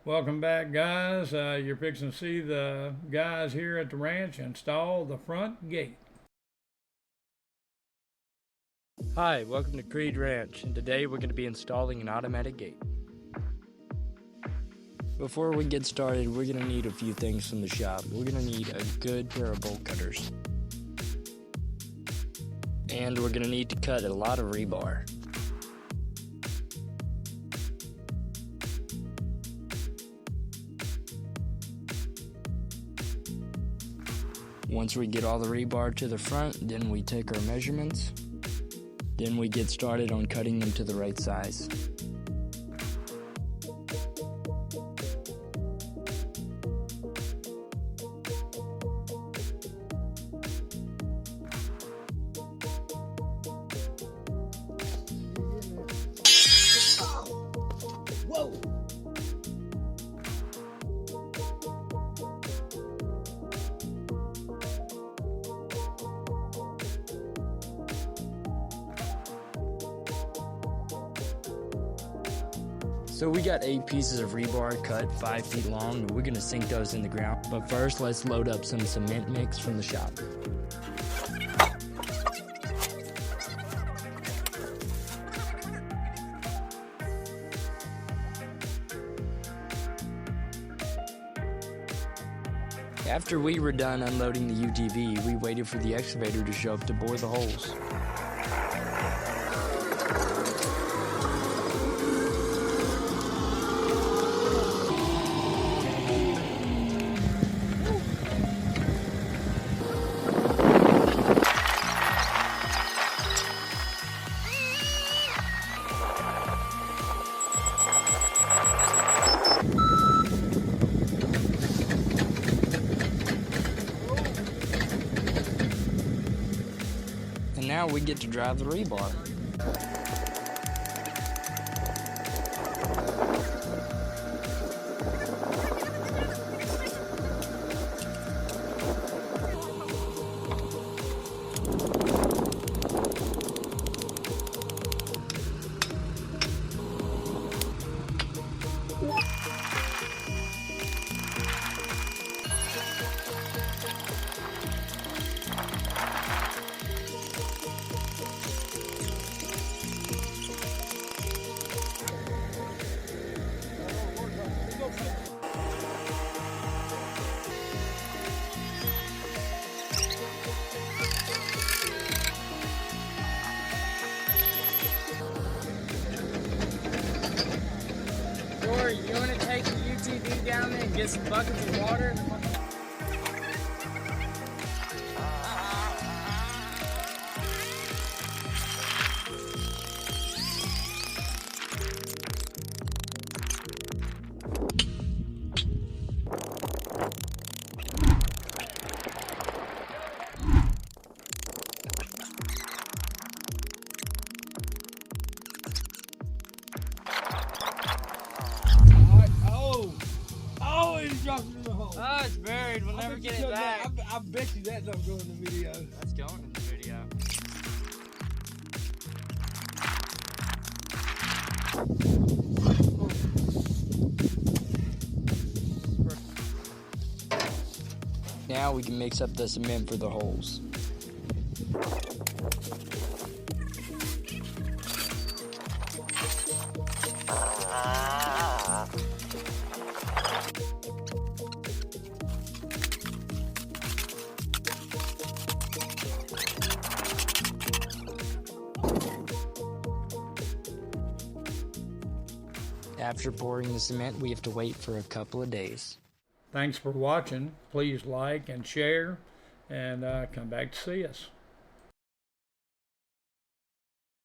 Welcome back, guys. You're fixing to see the guys here at the ranch install the front gate. Hi, welcome to Creed Ranch, and today we're going to be installing an automatic gate. Before we get started, we're going to need a few things from the shop. We're going to need a good pair of bolt cutters. And we're going to need to cut a lot of rebar. Once we get all the rebar to the front, then we take our measurements. Then we get started on cutting them to the right size. Whoa! So we got 8 pieces of rebar cut 5 feet long, and we're gonna sink those in the ground. But first, let's load up some cement mix from the shop. After we were done unloading the UTV, we waited for the excavator to show up to bore the holes. And now we get to drive the rebar. Cory, you want to take the UTV down there and get some buckets of water? Dropped it in the hole. Oh, it's buried. We'll never get it back. I bet you that don't go in the video. That's going in the video. Now we can mix up the cement for the holes. After pouring the cement, we have to wait for a couple of days. Thanks for watching. Please like and share, and come back to see us.